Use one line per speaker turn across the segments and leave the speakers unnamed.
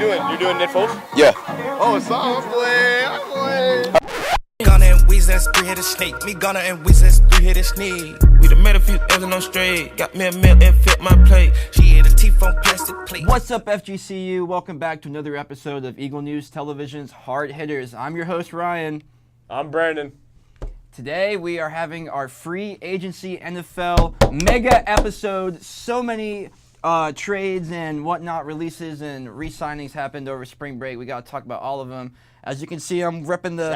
doing? You're doing Knit Fold?
Yeah.
Oh, so I'm playing.
Gunna and Weezy's three-headed snake. Me Gunna and Weezy's three-headed snake. We done met a few L's on straight. Got me a meal and fit my plate. She ate a teeth on plastic plate.
What's up, FGCU? Welcome back to another episode of Eagle News Television's Hard Hitters. I'm your host, Ryan.
I'm Brandon.
Today, we are having our free agency NFL mega episode. So many trades and whatnot, releases and re-signings happened over spring break. We got to talk about all of them. As you can see, I'm repping the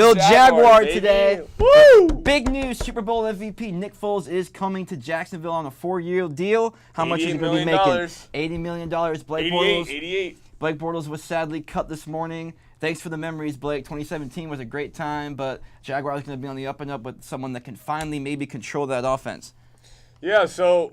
old Jaguar today.
Woo!
Big news, Super Bowl MVP Nick Foles is coming to Jacksonville on a 4-year deal. How much is he going to be making? $80 million. Blake Bortles.
88.
Blake Bortles was sadly cut this morning. Thanks for the memories, Blake. 2017 was a great time, but Jaguars going to be on the up and up with someone that can finally maybe control that offense.
Yeah, so,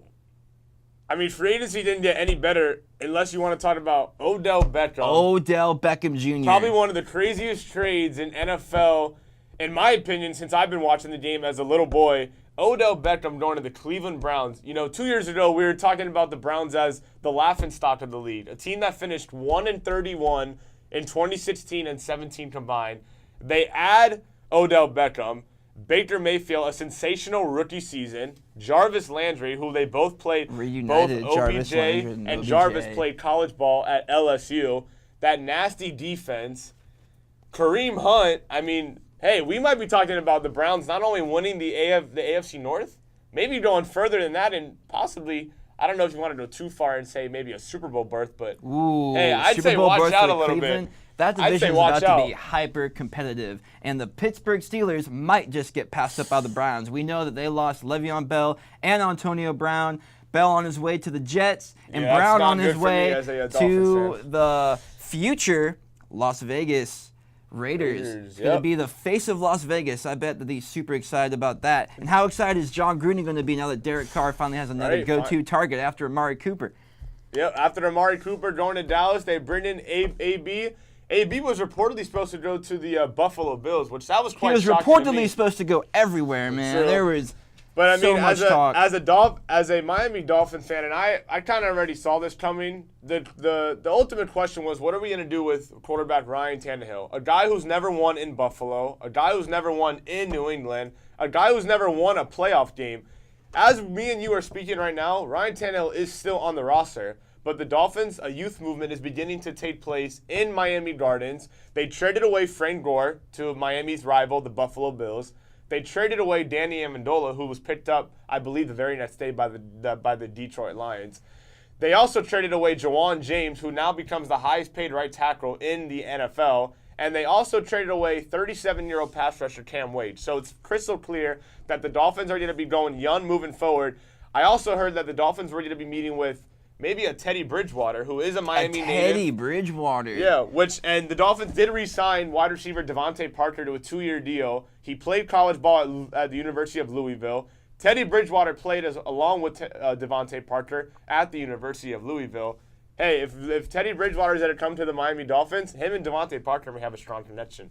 I mean, free agency didn't get any better unless you want to talk about Odell Beckham.
Odell Beckham Jr.
Probably one of the craziest trades in NFL, in my opinion, since I've been watching the game as a little boy. Odell Beckham going to the Cleveland Browns. You know, 2 years ago, we were talking about the Browns as the laughingstock of the league, a team that finished 1-31 in 2016 and 17 combined. They add Odell Beckham, Baker Mayfield, a sensational rookie season, Jarvis Landry, who they both played,
Reunited,
both OBJ and Jarvis played college ball at LSU. That nasty defense, Kareem Hunt. I mean, hey, we might be talking about the Browns not only winning the AFC North, maybe going further than that and possibly, I don't know if you want to go too far and say maybe a Super Bowl berth, but hey, I'd say watch out a little bit.
That division is about to be hyper competitive, and the Pittsburgh Steelers might just get passed up by the Browns. We know that they lost Le'Veon Bell and Antonio Brown. Bell on his way to the Jets, and Brown on his way to the future Las Vegas Raiders. Going to be the face of Las Vegas. I bet that he's super excited about that. And how excited is John Gruden going to be now that Derek Carr finally has another go-to target after Amari Cooper?
Yep, after Amari Cooper going to Dallas, they bring in AB. AB was reportedly supposed to go to the Buffalo Bills, which that was quite shocking.
He was reportedly supposed to go everywhere, man.
True.
There was
But I mean,
so much talk.
as a Miami Dolphins fan, and I kind of already saw this coming. The ultimate question was, what are we going to do with quarterback Ryan Tannehill, a guy who's never won in Buffalo, a guy who's never won in New England, a guy who's never won a playoff game. As me and you are speaking right now, Ryan Tannehill is still on the roster, but the Dolphins, a youth movement, is beginning to take place in Miami Gardens. They traded away Frank Gore to Miami's rival, the Buffalo Bills. They traded away Danny Amendola, who was picked up, I believe, the very next day by the Detroit Lions. They also traded away Jawan James, who now becomes the highest-paid right tackle in the NFL. And they also traded away 37-year-old pass rusher Cam Wade. So it's crystal clear that the Dolphins are going to be going young moving forward. I also heard that the Dolphins were going to be meeting with maybe a Teddy Bridgewater, who is a Miami native.
Teddy Bridgewater.
Yeah, and the Dolphins did re-sign wide receiver Devontae Parker to a 2-year deal. He played college ball at the University of Louisville. Teddy Bridgewater played along with Devontae Parker at the University of Louisville. Hey, if Teddy Bridgewater is going to come to the Miami Dolphins, him and Devontae Parker may have a strong connection.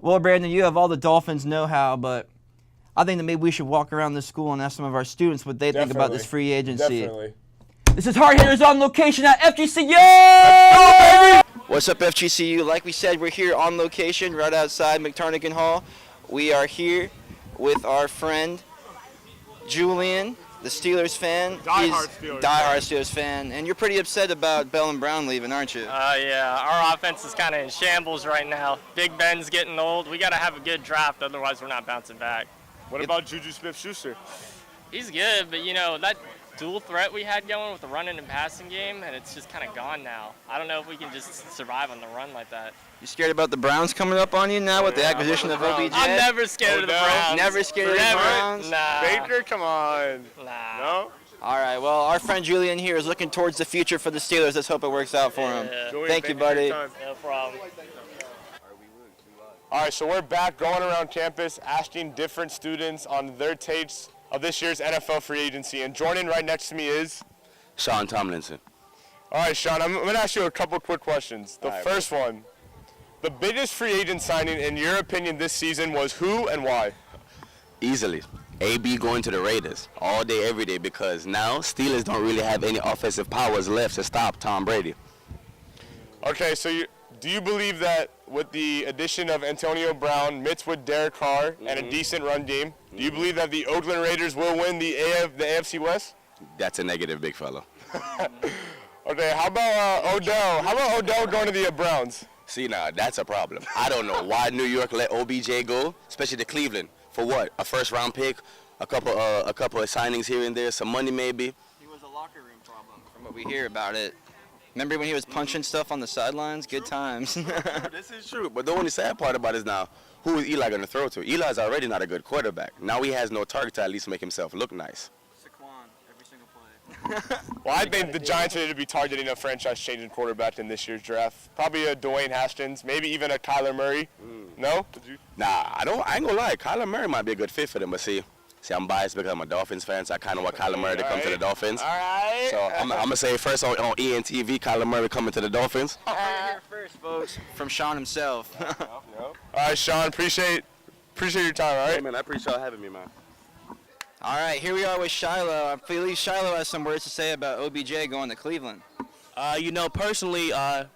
Well, Brandon, you have all the Dolphins know-how, but I think that maybe we should walk around this school and ask some of our students what they think about this free agency.
Definitely.
This is Hard Hitters on location at FGCU! Let's go, baby!
What's up, FGCU? Like we said, we're here on location right outside McTarnigan Hall. We are here with our friend Julian, the Steelers fan.
Diehard
Steelers fan. And you're pretty upset about Bell and Brown leaving, aren't you?
Yeah, our offense is kind of in shambles right now. Big Ben's getting old. We got to have a good draft, otherwise we're not bouncing back.
What about Juju Smith-Schuster?
He's good, but, you know, that dual threat we had going with the running and passing game, and it's just kind of gone now. I don't know if we can just survive on the run like that.
You scared about the Browns coming up on you now with the acquisition of OBJ?
I'm never scared of the Browns.
Never scared of the Browns?
Nah.
Baker, come on.
Nah.
No?
All right, well, our friend Julian here is looking towards the future for the Steelers. Let's hope it works out for him.
Julian,
thank you, buddy.
No problem.
All right, so we're back going around campus asking different students on their takes of this year's NFL free agency. And joining right next to me is
Sean Tomlinson.
All right, Sean, I'm going to ask you a couple quick questions. The first one, the biggest free agent signing, in your opinion, this season was who and why?
Easily. AB going to the Raiders all day, every day, because now Steelers don't really have any offensive powers left to stop Tom Brady.
Okay, so do you believe that with the addition of Antonio Brown, mixed with Derek Carr, and a decent run game, do you believe that the Oakland Raiders will win the AFC West?
That's a negative, big fella.
Okay, how about Odell? How about Odell going to the Browns?
See, now, that's a problem. I don't know why New York let OBJ go, especially to Cleveland. For what? A first-round pick, a couple of signings here and there, some money maybe.
He was a locker room problem, from what we hear about it. Remember when he was punching stuff on the sidelines? Good times.
This is true, but the only sad part about it is now, who is Eli going to throw to? Eli's already not a good quarterback. Now he has no target to at least make himself look nice.
Saquon, every single play.
Well, I think the Giants need to be targeting a franchise-changing quarterback in this year's draft. Probably a Dwayne Haskins, maybe even a Kyler Murray. No?
Nah, I ain't gonna lie. Kyler Murray might be a good fit for them, but see, I'm biased because I'm a Dolphins fan, so I kind of want Kyler Murray to come to the Dolphins.
All right.
So I'm gonna say first on ENTV, Kyler Murray coming to the Dolphins.
Here first, folks, from Sean himself.
All right, Sean, appreciate your time, all right?
Hey, man, I appreciate y'all having me, man.
All right, here we are with Shiloh. I believe Shiloh has some words to say about OBJ going to Cleveland.
Personally,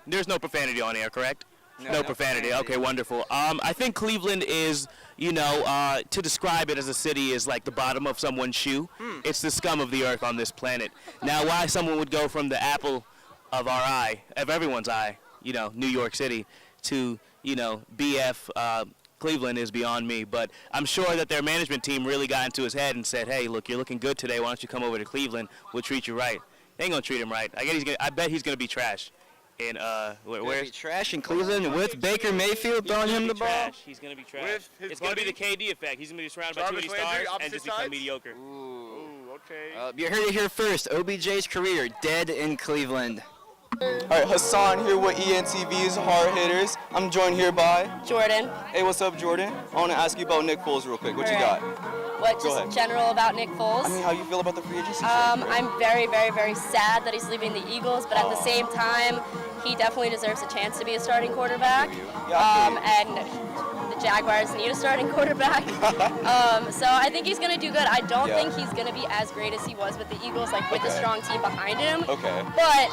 there's no profanity on air, correct? No profanity. Okay, wonderful. I think Cleveland is, to describe it as a city is like the bottom of someone's shoe. It's the scum of the earth on this planet. Now, why someone would go from the apple of our eye, of everyone's eye, New York City, to, BF Cleveland is beyond me. But I'm sure that their management team really got into his head and said, hey, look, you're looking good today. Why don't you come over to Cleveland? We'll treat you right. They ain't going to treat him right. I bet he's going to be trash. And
where's trash in Cleveland with Baker Mayfield throwing him the ball?
He's going to be trash. It's going to be the KD effect. He's going to be surrounded by too many stars and just become mediocre.
Ooh, okay.
You heard it here first. OBJ's career dead in Cleveland.
All right, Hassan here with ENTV's Hard Hitters. I'm joined here by
Jordan.
Hey, what's up, Jordan? I want to ask you about Nick Foles real quick. What you got?
What,
Go
just
ahead.
general about Nick Foles?
I mean, how you feel about the free agency?
I'm very, very, very sad that he's leaving the Eagles, but at the same time, he definitely deserves a chance to be a starting quarterback. And the Jaguars need a starting quarterback. So I think he's going to do good. I don't think he's going to be as great as he was with the Eagles, like with a strong team behind him.
Okay.
But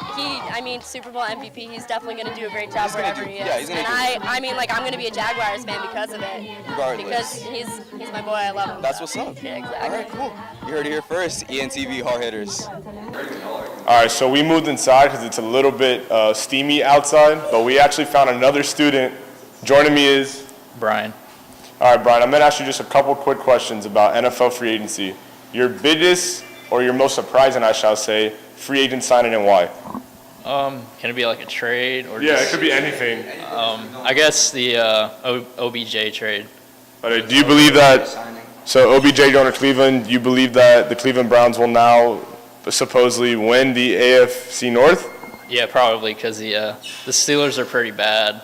Super Bowl MVP, he's definitely going to do a great job wherever he is.
Yeah, he's gonna
and I'm going to be a Jaguars fan because of it.
Regardless.
Because he's my boy. I love him.
That's what's up.
Yeah, exactly.
All right, cool. You heard it here first. ENTV Hard Hitters.
All right, so we moved inside because it's a little bit steamy outside, but we actually found another student. Joining me is
Brian.
All right, Brian, I'm going to ask you just a couple quick questions about NFL free agency. Your biggest, or your most surprising, I shall say, free agent signing and why?
Can it be like a trade or?
Yeah,
just,
it could be anything.
I guess the OBJ trade.
Do you believe that, so OBJ going to Cleveland, you believe that the Cleveland Browns will now supposedly win the AFC North?
Yeah, probably because the Steelers are pretty bad.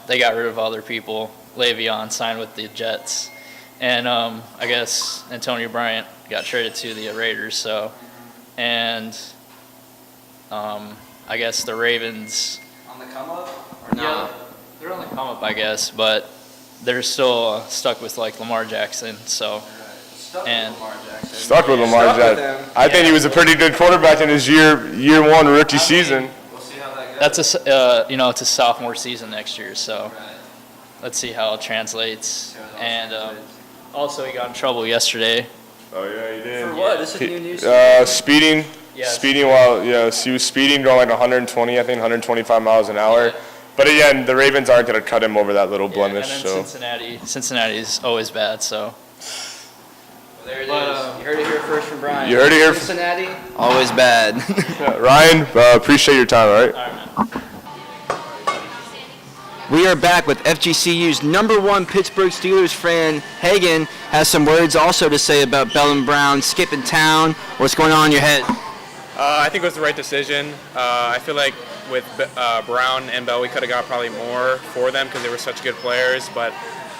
They got rid of other people. Le'Veon signed with the Jets, and I guess Antonio Bryant got traded to the Raiders. So, and I guess the Ravens
On the come up or not?
Yeah, they're on the come up, I guess, but they're still stuck with like Lamar Jackson. So, and
Stuck with Lamar Jackson. I think he was a pretty good quarterback in his year one rookie season.
that's it's a sophomore season next year. So, let's see how it translates. And also, he got in trouble yesterday.
Oh yeah, he did.
For what? This is new news.
Speeding.
Yeah.
Speeding while, he was speeding going like 120, I think 125 miles an hour. But again, the Ravens aren't going to cut him over that little blemish.
And then Cincinnati's always bad. So.
There it is. You heard it here first from Brian.
You heard it here.
Cincinnati, always bad.
Ryan, appreciate your time, all right?
All right, man.
We are back with FGCU's #1 Pittsburgh Steelers fan, Hagan, has some words also to say about Bell and Brown skipping town. What's going on in your head?
I think it was the right decision. I feel like with Brown and Bell, we could have got probably more for them because they were such good players, but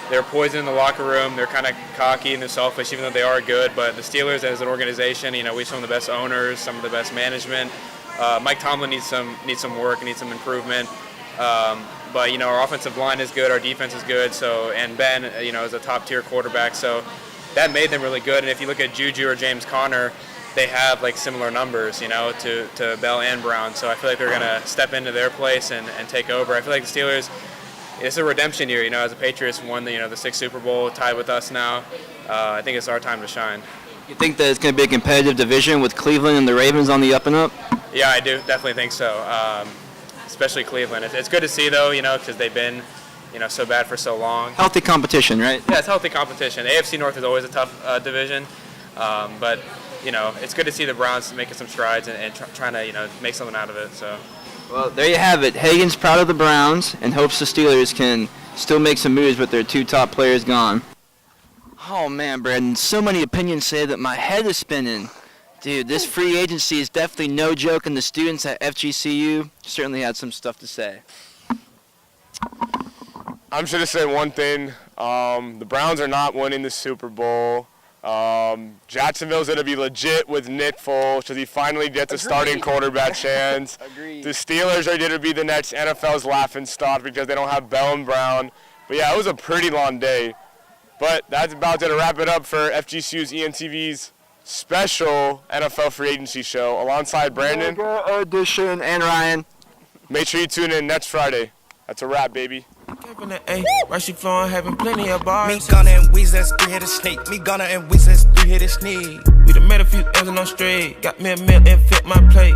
they're poison in the locker room. They're kind of cocky and they're selfish, even though they are good. But the Steelers, as an organization, we have some of the best owners, some of the best management. Mike Tomlin needs some work, needs some improvement. But our offensive line is good, our defense is good. So, and Ben, is a top-tier quarterback. So that made them really good. And if you look at Juju or James Conner, they have like similar numbers, you know, to Bell and Brown. So I feel like they're gonna step into their place and take over. I feel like the Steelers, it's a redemption year, you know, as the Patriots won the 6th Super Bowl, tied with us now. I think it's our time to shine.
You think that it's going to be a competitive division with Cleveland and the Ravens on the up and up?
Yeah, I do definitely think so. Especially Cleveland. It's good to see though, you know, because they've been, so bad for so long.
Healthy competition, right?
Yeah, it's healthy competition. AFC North is always a tough division, but it's good to see the Browns making some strides and trying to make something out of it. So.
Well, there you have it. Hagan's proud of the Browns and hopes the Steelers can still make some moves with their 2 top players gone. Oh man, Brandon, so many opinions say that my head is spinning. Dude, this free agency is definitely no joke, and the students at FGCU certainly had some stuff to say.
I'm just going to say one thing. The Browns are not winning the Super Bowl. Jacksonville's going to be legit with Nick Foles because he finally gets a starting quarterback chance.
Agreed.
The Steelers are going to be the next NFL's laughing stock because they don't have Bell and Brown. But yeah, it was a pretty long day. But that's about to wrap it up for FGCU's ENTV's special NFL free agency show alongside Brandon.
Mega edition and Ryan.
Make sure you tune in next Friday. That's a wrap, baby.
Rushy flowing, having plenty of bars.
Me, Gunna, and Weezy, that's 3-headed snake. Me, Gunna, and Weezy, that's 3-headed snake.
We done met a few M's and I'm straight. Got me a meal and fit my plate.